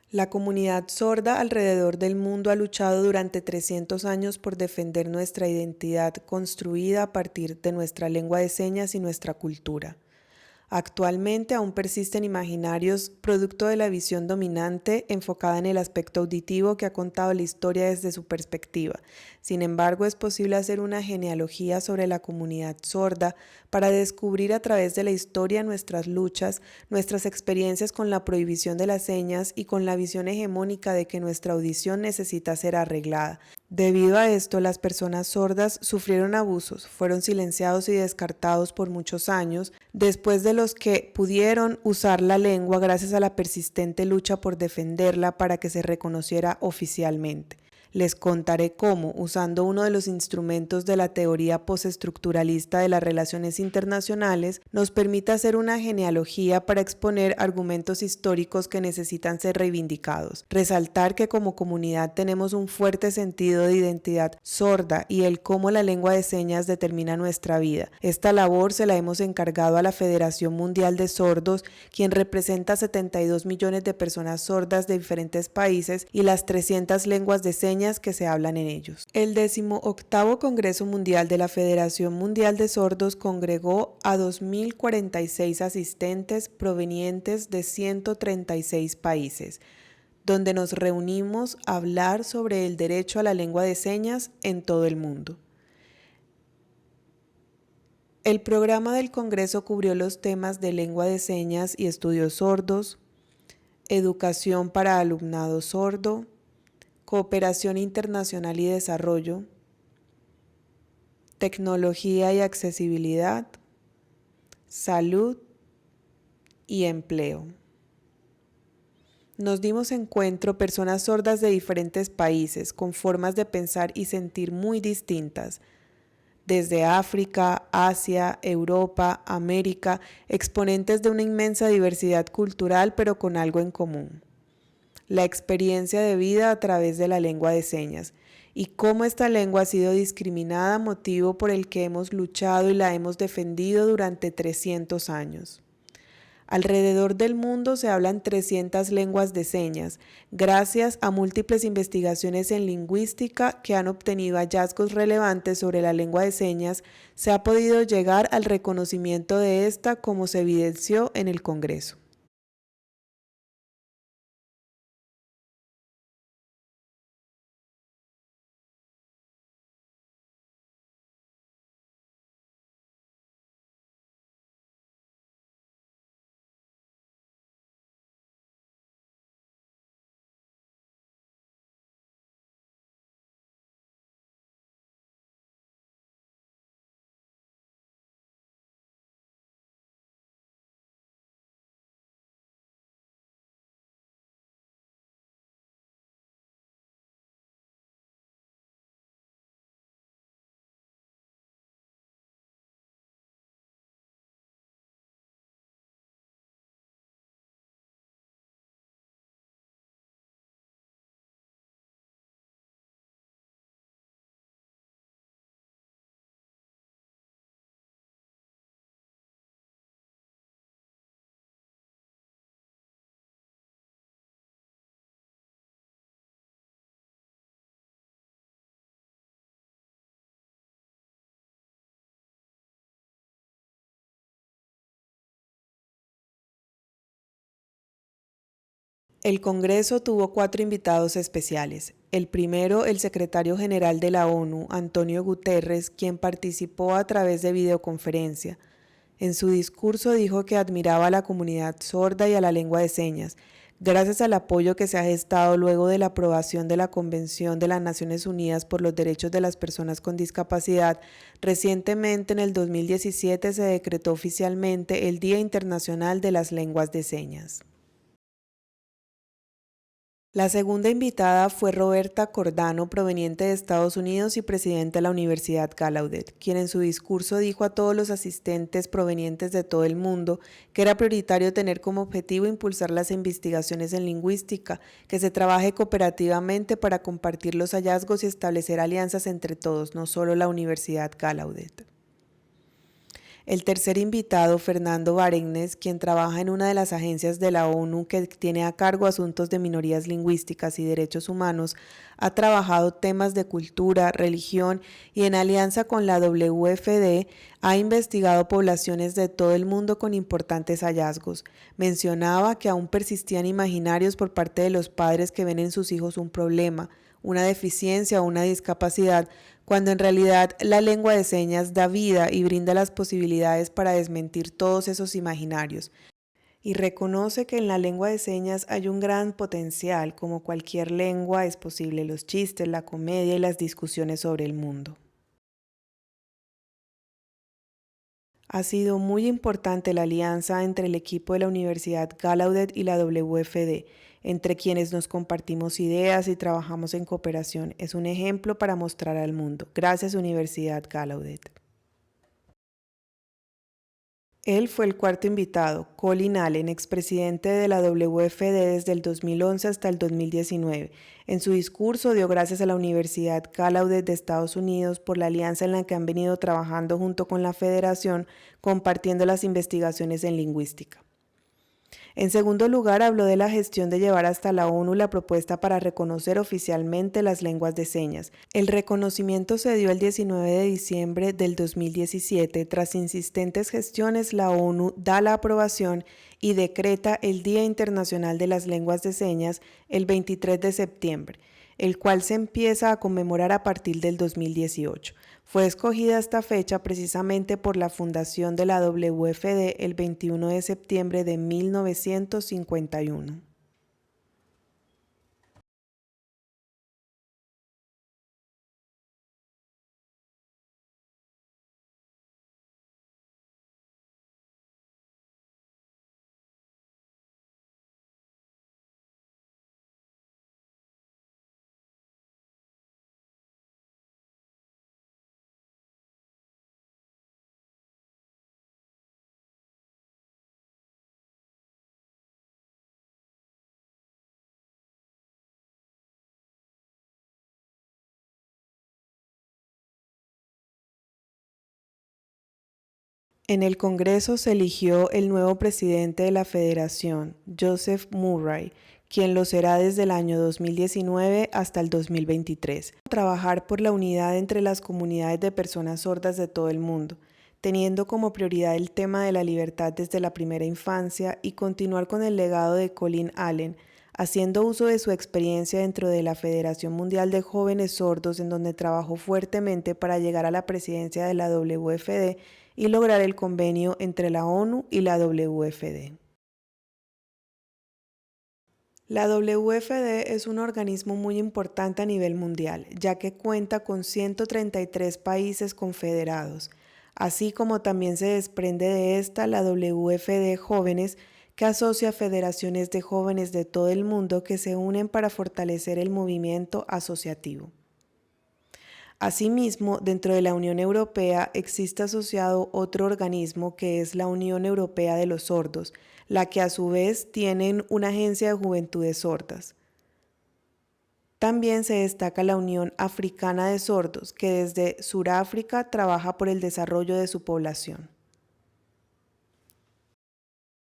La comunidad sorda alrededor del mundo ha luchado durante 300 años por defender nuestra identidad construida a partir de nuestra lengua de señas y nuestra cultura. Actualmente aún persisten imaginarios producto de la visión dominante enfocada en el aspecto auditivo que ha contado la historia desde su perspectiva. Sin embargo, es posible hacer una genealogía sobre la comunidad sorda para descubrir a través de la historia nuestras luchas, nuestras experiencias con la prohibición de las señas y con la visión hegemónica de que nuestra audición necesita ser arreglada. Debido a esto, las personas sordas sufrieron abusos, fueron silenciados y descartados por muchos años, después de los que pudieron usar la lengua gracias a la persistente lucha por defenderla para que se reconociera oficialmente. Les contaré cómo, usando uno de los instrumentos de la teoría postestructuralista de las relaciones internacionales, nos permite hacer una genealogía para exponer argumentos históricos que necesitan ser reivindicados. Resaltar que como comunidad tenemos un fuerte sentido de identidad sorda y el cómo la lengua de señas determina nuestra vida. Esta labor se la hemos encargado a la Federación Mundial de Sordos, quien representa 72 millones de personas sordas de diferentes países y las 300 lenguas de señas que se hablan en ellos. El 18º Congreso Mundial de la Federación Mundial de Sordos congregó a 2.046 asistentes provenientes de 136 países, donde nos reunimos a hablar sobre el derecho a la lengua de señas en todo el mundo. El programa del Congreso cubrió los temas de lengua de señas y estudios sordos, educación para alumnado sordo, cooperación internacional y desarrollo, tecnología y accesibilidad, salud y empleo. Nos dimos encuentro personas sordas de diferentes países, con formas de pensar y sentir muy distintas, desde África, Asia, Europa, América, exponentes de una inmensa diversidad cultural, pero con algo en común: la experiencia de vida a través de la lengua de señas y cómo esta lengua ha sido discriminada, motivo por el que hemos luchado y la hemos defendido durante 300 años. Alrededor del mundo se hablan 300 lenguas de señas, gracias a múltiples investigaciones en lingüística que han obtenido hallazgos relevantes sobre la lengua de señas. Se ha podido llegar al reconocimiento de esta, como se evidenció en el Congreso. El Congreso tuvo 4 invitados especiales. El primero, el secretario general de la ONU, Antonio Guterres, quien participó a través de videoconferencia. En su discurso dijo que admiraba a la comunidad sorda y a la lengua de señas, gracias al apoyo que se ha gestado luego de la aprobación de la Convención de las Naciones Unidas por los Derechos de las Personas con Discapacidad. Recientemente, en el 2017, se decretó oficialmente el Día Internacional de las Lenguas de Señas. La segunda invitada fue Roberta Cordano, proveniente de Estados Unidos y presidenta de la Universidad Gallaudet, quien en su discurso dijo a todos los asistentes provenientes de todo el mundo que era prioritario tener como objetivo impulsar las investigaciones en lingüística, que se trabaje cooperativamente para compartir los hallazgos y establecer alianzas entre todos, no solo la Universidad Gallaudet. El tercer invitado, Fernando Bareñez, quien trabaja en una de las agencias de la ONU que tiene a cargo asuntos de minorías lingüísticas y derechos humanos, ha trabajado temas de cultura, religión y en alianza con la WFD ha investigado poblaciones de todo el mundo con importantes hallazgos. Mencionaba que aún persistían imaginarios por parte de los padres que ven en sus hijos un problema, una deficiencia o una discapacidad, cuando en realidad la lengua de señas da vida y brinda las posibilidades para desmentir todos esos imaginarios. Y reconoce que en la lengua de señas hay un gran potencial, como cualquier lengua es posible los chistes, la comedia y las discusiones sobre el mundo. Ha sido muy importante la alianza entre el equipo de la Universidad Gallaudet y la WFD, entre quienes nos compartimos ideas y trabajamos en cooperación. Es un ejemplo para mostrar al mundo. Gracias, Universidad Gallaudet. Él fue el cuarto invitado, Colin Allen, expresidente de la WFD desde el 2011 hasta el 2019. En su discurso dio gracias a la Universidad Gallaudet de Estados Unidos por la alianza en la que han venido trabajando junto con la Federación, compartiendo las investigaciones en lingüística. En segundo lugar, habló de la gestión de llevar hasta la ONU la propuesta para reconocer oficialmente las lenguas de señas. El reconocimiento se dio el 19 de diciembre del 2017. Tras insistentes gestiones, la ONU da la aprobación y decreta el Día Internacional de las Lenguas de Señas el 23 de septiembre, el cual se empieza a conmemorar a partir del 2018. Fue escogida esta fecha precisamente por la fundación de la WFD el 21 de septiembre de 1951. En el Congreso se eligió el nuevo presidente de la Federación, Joseph Murray, quien lo será desde el año 2019 hasta el 2023. Trabajar por la unidad entre las comunidades de personas sordas de todo el mundo, teniendo como prioridad el tema de la libertad desde la primera infancia y continuar con el legado de Colin Allen, haciendo uso de su experiencia dentro de la Federación Mundial de Jóvenes Sordos, en donde trabajó fuertemente para llegar a la presidencia de la WFD y lograr el convenio entre la ONU y la WFD. La WFD es un organismo muy importante a nivel mundial, ya que cuenta con 133 países confederados, así como también se desprende de esta la WFD Jóvenes, que asocia federaciones de jóvenes de todo el mundo que se unen para fortalecer el movimiento asociativo. Asimismo, dentro de la Unión Europea existe asociado otro organismo que es la Unión Europea de los Sordos, la que a su vez tiene una agencia de juventudes sordas. También se destaca la Unión Africana de Sordos, que desde Sudáfrica trabaja por el desarrollo de su población,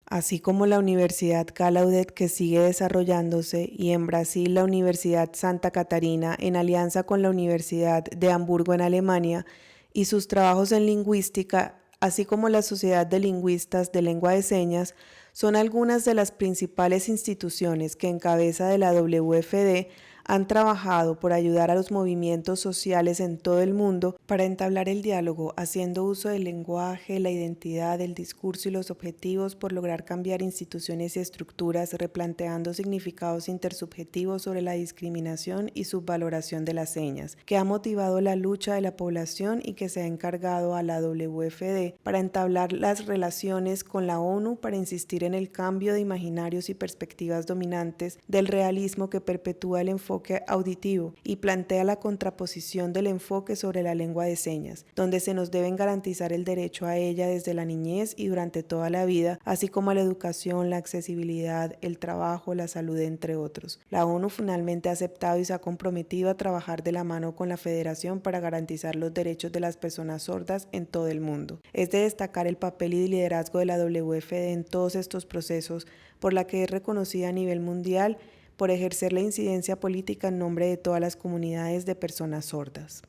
así como la Universidad Gallaudet, que sigue desarrollándose, y en Brasil la Universidad Santa Catarina, en alianza con la Universidad de Hamburgo en Alemania, y sus trabajos en lingüística, así como la Sociedad de Lingüistas de Lengua de Señas, son algunas de las principales instituciones que en cabeza de la WFD han trabajado por ayudar a los movimientos sociales en todo el mundo para entablar el diálogo, haciendo uso del lenguaje, la identidad, el discurso y los objetivos por lograr cambiar instituciones y estructuras, replanteando significados intersubjetivos sobre la discriminación y subvaloración de las señas, que ha motivado la lucha de la población y que se ha encargado a la WFD para entablar las relaciones con la ONU para insistir en el cambio de imaginarios y perspectivas dominantes del realismo que perpetúa el enfoque enfoque auditivo y plantea la contraposición del enfoque sobre la lengua de señas, donde se nos deben garantizar el derecho a ella desde la niñez y durante toda la vida, así como a la educación, la accesibilidad, el trabajo, la salud, entre otros. La ONU finalmente ha aceptado y se ha comprometido a trabajar de la mano con la Federación para garantizar los derechos de las personas sordas en todo el mundo. Es de destacar el papel y liderazgo de la WFD en todos estos procesos, por la que es reconocida a nivel mundial por ejercer la incidencia política en nombre de todas las comunidades de personas sordas.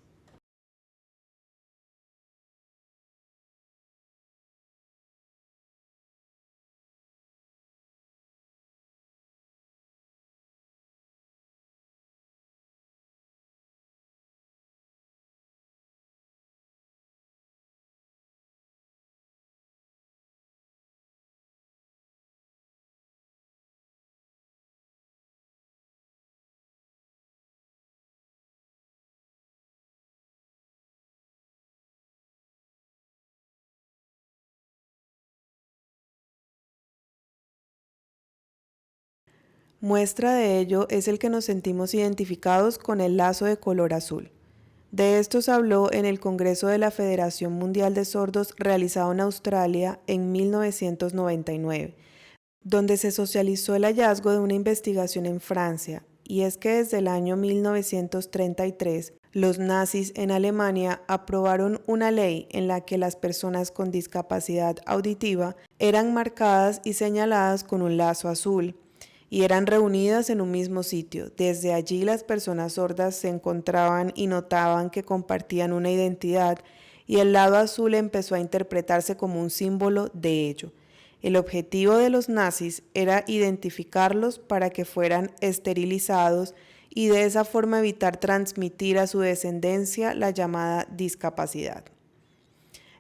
Muestra de ello es el que nos sentimos identificados con el lazo de color azul. De esto se habló en el Congreso de la Federación Mundial de Sordos realizado en Australia en 1999, donde se socializó el hallazgo de una investigación en Francia, y es que desde el año 1933 los nazis en Alemania aprobaron una ley en la que las personas con discapacidad auditiva eran marcadas y señaladas con un lazo azul y eran reunidas en un mismo sitio. Desde allí las personas sordas se encontraban y notaban que compartían una identidad y el lado azul empezó a interpretarse como un símbolo de ello. El objetivo de los nazis era identificarlos para que fueran esterilizados y de esa forma evitar transmitir a su descendencia la llamada discapacidad.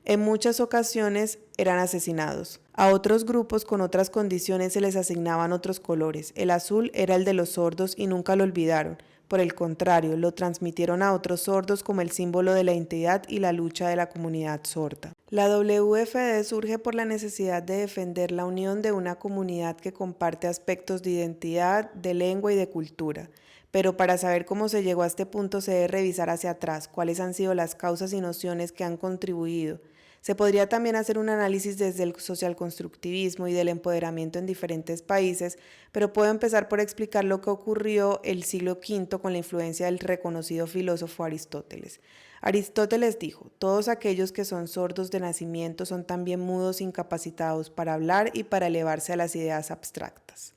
En muchas ocasiones eran asesinados. A otros grupos con otras condiciones se les asignaban otros colores. El azul era el de los sordos y nunca lo olvidaron. Por el contrario, lo transmitieron a otros sordos como el símbolo de la identidad y la lucha de la comunidad sorda. La WFD surge por la necesidad de defender la unión de una comunidad que comparte aspectos de identidad, de lengua y de cultura. Pero para saber cómo se llegó a este punto se debe revisar hacia atrás, cuáles han sido las causas y nociones que han contribuido. Se podría también hacer un análisis desde el socialconstructivismo y del empoderamiento en diferentes países, pero puedo empezar por explicar lo que ocurrió el siglo V con la influencia del reconocido filósofo Aristóteles. Aristóteles dijo: todos aquellos que son sordos de nacimiento son también mudos, incapacitados para hablar y para elevarse a las ideas abstractas.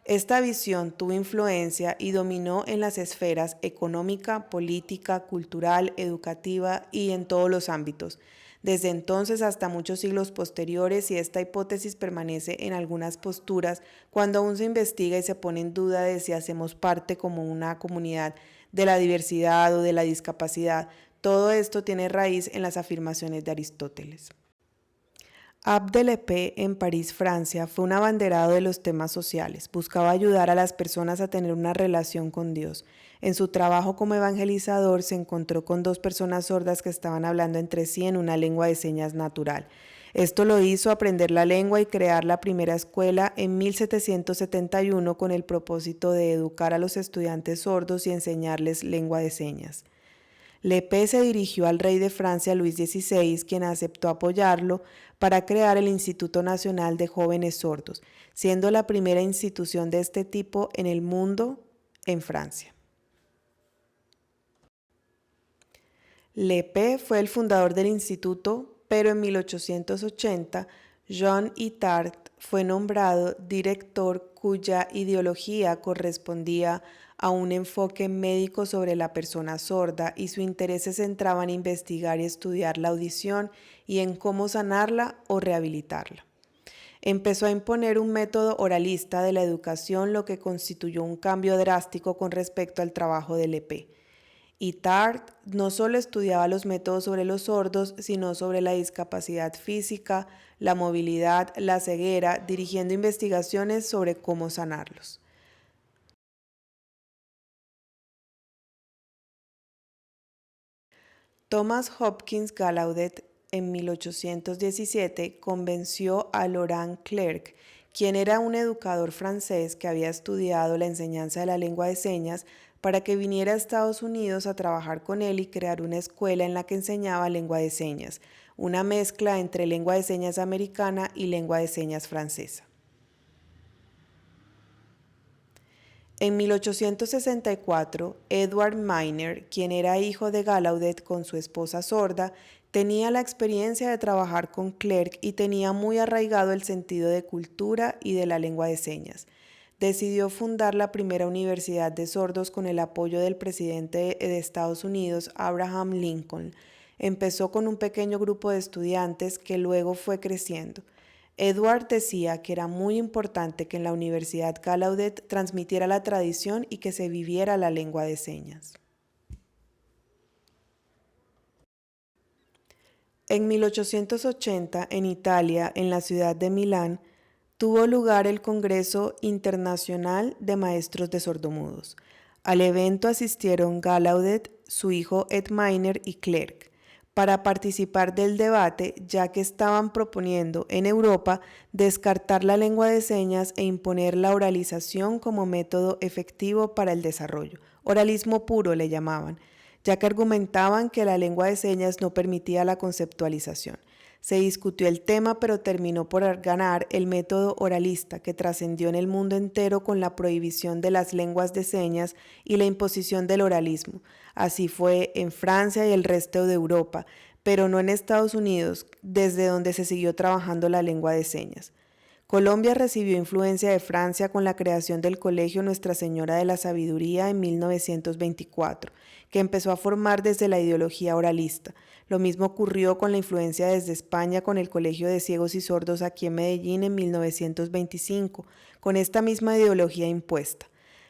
Esta visión tuvo influencia y dominó en las esferas económica, política, cultural, educativa y en todos los ámbitos, desde entonces hasta muchos siglos posteriores, y esta hipótesis permanece en algunas posturas cuando aún se investiga y se pone en duda de si hacemos parte como una comunidad de la diversidad o de la discapacidad. Todo esto tiene raíz en las afirmaciones de Aristóteles. Abd el en París, Francia, fue un abanderado de los temas sociales. Buscaba ayudar a las personas a tener una relación con Dios. En su trabajo como evangelizador se encontró con dos personas sordas que estaban hablando entre sí en una lengua de señas natural. Esto lo hizo aprender la lengua y crear la primera escuela en 1771 con el propósito de educar a los estudiantes sordos y enseñarles lengua de señas. Lepe se dirigió al rey de Francia, Luis XVI, quien aceptó apoyarlo para crear el Instituto Nacional de Jóvenes Sordos, siendo la primera institución de este tipo en el mundo en Francia. Lepe fue el fundador del instituto, pero en 1880 Jean Itard fue nombrado director, cuya ideología correspondía a un enfoque médico sobre la persona sorda, y su interés se centraba en investigar y estudiar la audición y en cómo sanarla o rehabilitarla. Empezó a imponer un método oralista de la educación, lo que constituyó un cambio drástico con respecto al trabajo de Lepe. Itard no solo estudiaba los métodos sobre los sordos, sino sobre la discapacidad física, la movilidad, la ceguera, dirigiendo investigaciones sobre cómo sanarlos. Thomas Hopkins Gallaudet en 1817 convenció a Laurent Clerc, quien era un educador francés que había estudiado la enseñanza de la lengua de señas, para que viniera a Estados Unidos a trabajar con él y crear una escuela en la que enseñaba lengua de señas, una mezcla entre lengua de señas americana y lengua de señas francesa. En 1864, Edward Miner, quien era hijo de Gallaudet con su esposa sorda, tenía la experiencia de trabajar con Clerc y tenía muy arraigado el sentido de cultura y de la lengua de señas. Decidió fundar la primera universidad de sordos con el apoyo del presidente de Estados Unidos, Abraham Lincoln. Empezó con un pequeño grupo de estudiantes que luego fue creciendo. Edward decía que era muy importante que en la Universidad Gallaudet transmitiera la tradición y que se viviera la lengua de señas. En 1880, en Italia, en la ciudad de Milán, tuvo lugar el Congreso Internacional de Maestros de Sordomudos. Al evento asistieron Gallaudet, su hijo Ed Miner y Clerc, para participar del debate, ya que estaban proponiendo en Europa descartar la lengua de señas e imponer la oralización como método efectivo para el desarrollo. Oralismo puro le llamaban, ya que argumentaban que la lengua de señas no permitía la conceptualización. Se discutió el tema, pero terminó por ganar el método oralista, que trascendió en el mundo entero con la prohibición de las lenguas de señas y la imposición del oralismo. Así fue en Francia y el resto de Europa, pero no en Estados Unidos, desde donde se siguió trabajando la lengua de señas. Colombia recibió influencia de Francia con la creación del Colegio Nuestra Señora de la Sabiduría en 1924, que empezó a formar desde la ideología oralista. Lo mismo ocurrió con la influencia desde España con el Colegio de Ciegos y Sordos aquí en Medellín en 1925, con esta misma ideología impuesta.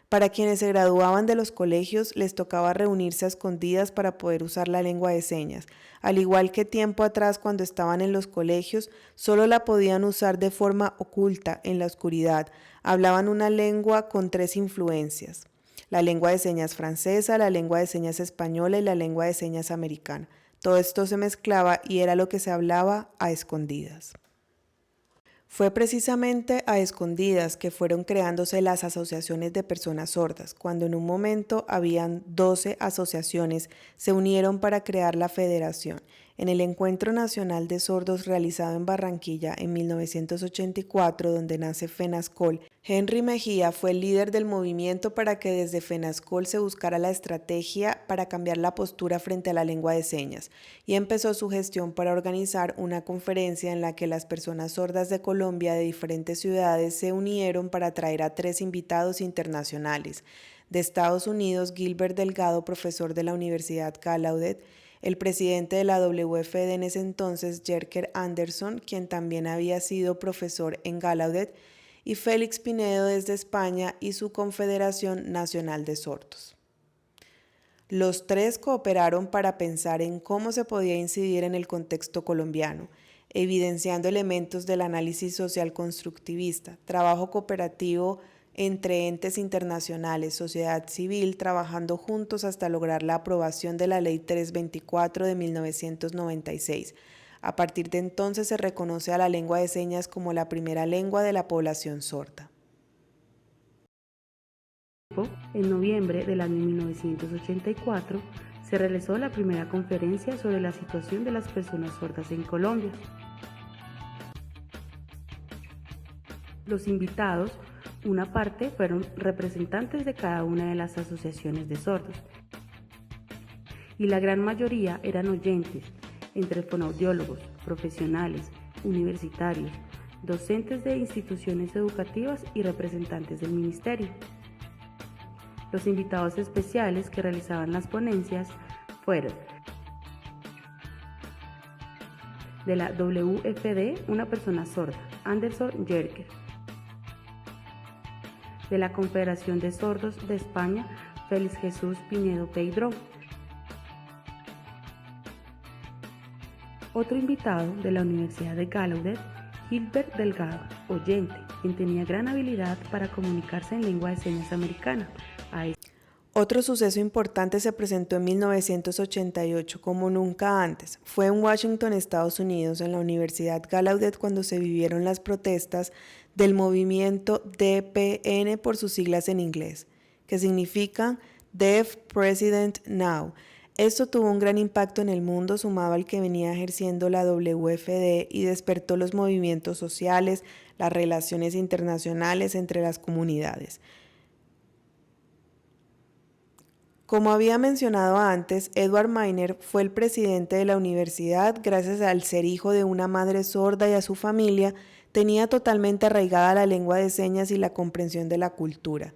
Para quienes se graduaban de los colegios, les tocaba reunirse a escondidas para poder usar la lengua de señas. Al igual que tiempo atrás, cuando estaban en los colegios, solo la podían usar de forma oculta, en la oscuridad. Hablaban una lengua con 3 influencias: la lengua de señas francesa, la lengua de señas española y la lengua de señas americana. Todo esto se mezclaba y era lo que se hablaba a escondidas. Fue precisamente a escondidas que fueron creándose las asociaciones de personas sordas. Cuando en un momento habían 12 asociaciones, se unieron para crear la federación. En el Encuentro Nacional de Sordos realizado en Barranquilla en 1984, donde nace FENASCOL, Henry Mejía fue el líder del movimiento para que desde FENASCOL se buscara la estrategia para cambiar la postura frente a la lengua de señas, y empezó su gestión para organizar una conferencia en la que las personas sordas de Colombia de diferentes ciudades se unieron para traer a 3 invitados internacionales. De Estados Unidos, Gilbert Delgado, profesor de la Universidad Gallaudet, el presidente de la WFD en ese entonces, Jerker Anderson, quien también había sido profesor en Gallaudet, y Félix Pinedo desde España y su Confederación Nacional de Sordos. Los 3 cooperaron para pensar en cómo se podía incidir en el contexto colombiano, evidenciando elementos del análisis social constructivista, trabajo cooperativo entre entes internacionales, sociedad civil, trabajando juntos hasta lograr la aprobación de la Ley 324 de 1996. A partir de entonces se reconoce a la lengua de señas como la primera lengua de la población sorda. En noviembre del año 1984 se realizó la primera conferencia sobre la situación de las personas sordas en Colombia. Los invitados, una parte, fueron representantes de cada una de las asociaciones de sordos, y la gran mayoría eran oyentes, entre fonoaudiólogos, profesionales, universitarios, docentes de instituciones educativas y representantes del ministerio. Los invitados especiales que realizaban las ponencias fueron: de la WFD, una persona sorda, Anderson Jerker; de la Confederación de Sordos de España, Félix Jesús Pinedo Peydró. Otro invitado de la Universidad de Gallaudet, Gilbert Delgado, oyente, quien tenía gran habilidad para comunicarse en lengua de señas americana. Otro suceso importante se presentó en 1988, como nunca antes. Fue en Washington, Estados Unidos, en la Universidad Gallaudet, cuando se vivieron las protestas del movimiento DPN por sus siglas en inglés, que significa Deaf President Now. Esto tuvo un gran impacto en el mundo, sumado al que venía ejerciendo la WFD, y despertó los movimientos sociales, las relaciones internacionales entre las comunidades. Como había mencionado antes, Edward Miner fue el presidente de la universidad. Gracias al ser hijo de una madre sorda y a su familia, tenía totalmente arraigada la lengua de señas y la comprensión de la cultura.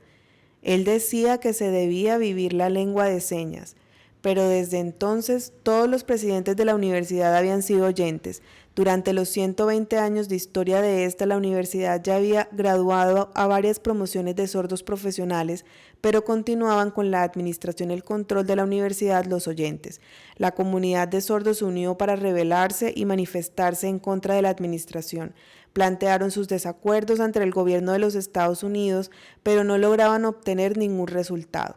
Él decía que se debía vivir la lengua de señas, pero desde entonces todos los presidentes de la universidad habían sido oyentes. Durante los 120 años de historia de esta, la universidad ya había graduado a varias promociones de sordos profesionales, pero continuaban con la administración y el control de la universidad los oyentes. La comunidad de sordos se unió para rebelarse y manifestarse en contra de la administración. Plantearon sus desacuerdos ante el gobierno de los Estados Unidos, pero no lograban obtener ningún resultado.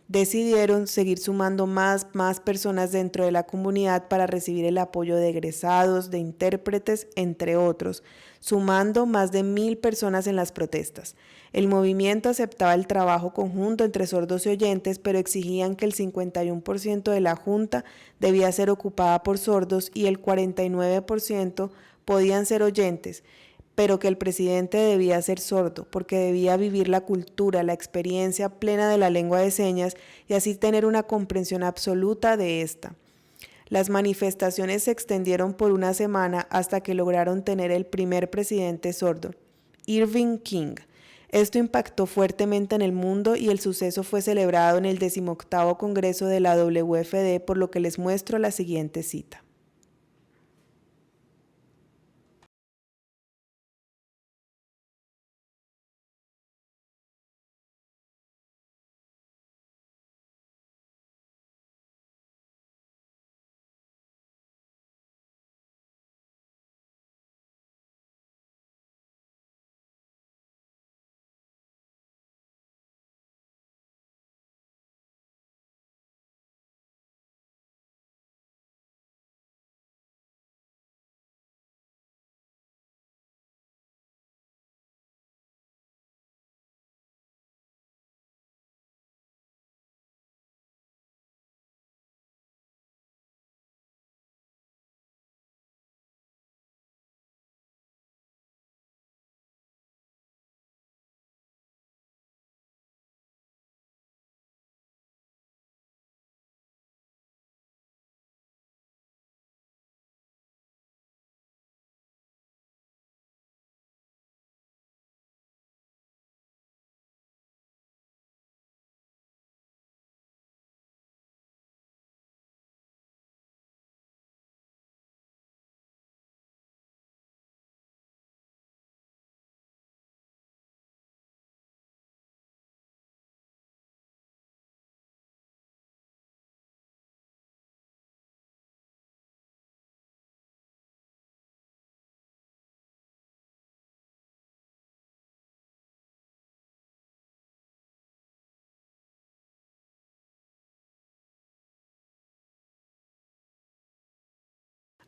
Decidieron seguir sumando más personas dentro de la comunidad para recibir el apoyo de egresados, de intérpretes, entre otros, sumando más de 1,000 personas en las protestas. El movimiento aceptaba el trabajo conjunto entre sordos y oyentes, pero exigían que el 51% de la junta debía ser ocupada por sordos y el 49% podían ser oyentes, pero que el presidente debía ser sordo, porque debía vivir la cultura, la experiencia plena de la lengua de señas y así tener una comprensión absoluta de esta. Las manifestaciones se extendieron por una semana hasta que lograron tener el primer presidente sordo, Irving King. Esto impactó fuertemente en el mundo y el suceso fue celebrado en el 18º Congreso de la WFD, por lo que les muestro la siguiente cita.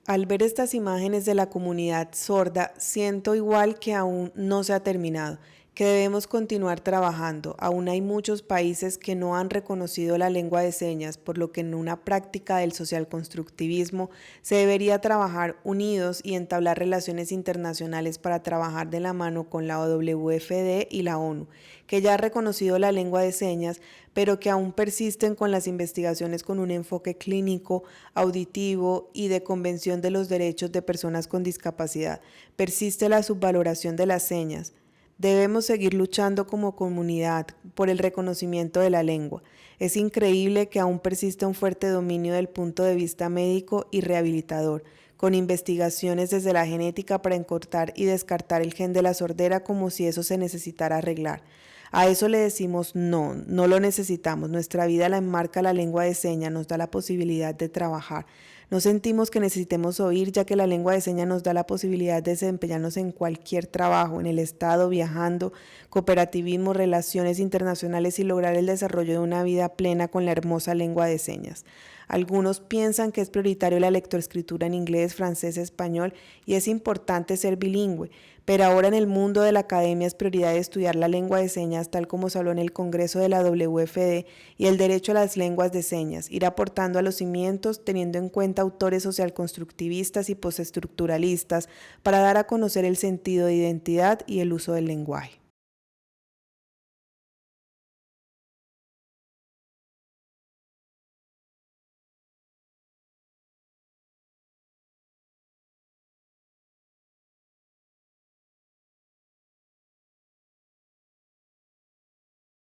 Al ver estas imágenes de la comunidad sorda, siento igual que aún no se ha terminado, que debemos continuar trabajando. Aún hay muchos países que no han reconocido la lengua de señas, por lo que en una práctica del social constructivismo se debería trabajar unidos y entablar relaciones internacionales para trabajar de la mano con la WFD y la ONU, que ya ha reconocido la lengua de señas, pero que aún persisten con las investigaciones con un enfoque clínico, auditivo y de convención de los derechos de personas con discapacidad. Persiste la subvaloración de las señas. Debemos seguir luchando como comunidad por el reconocimiento de la lengua. Es increíble que aún persista un fuerte dominio del punto de vista médico y rehabilitador, con investigaciones desde la genética para encortar y descartar el gen de la sordera como si eso se necesitara arreglar. A eso le decimos no, no lo necesitamos. Nuestra vida la enmarca la lengua de señas, nos da la posibilidad de trabajar. No sentimos que necesitemos oír, ya que la lengua de señas nos da la posibilidad de desempeñarnos en cualquier trabajo, en el Estado, viajando, cooperativismo, relaciones internacionales y lograr el desarrollo de una vida plena con la hermosa lengua de señas. Algunos piensan que es prioritario la lectoescritura en inglés, francés, español y es importante ser bilingüe, pero ahora en el mundo de la academia es prioridad estudiar la lengua de señas tal como se habló en el Congreso de la WFD y el derecho a las lenguas de señas, ir aportando a los cimientos teniendo en cuenta autores socialconstructivistas y postestructuralistas para dar a conocer el sentido de identidad y el uso del lenguaje.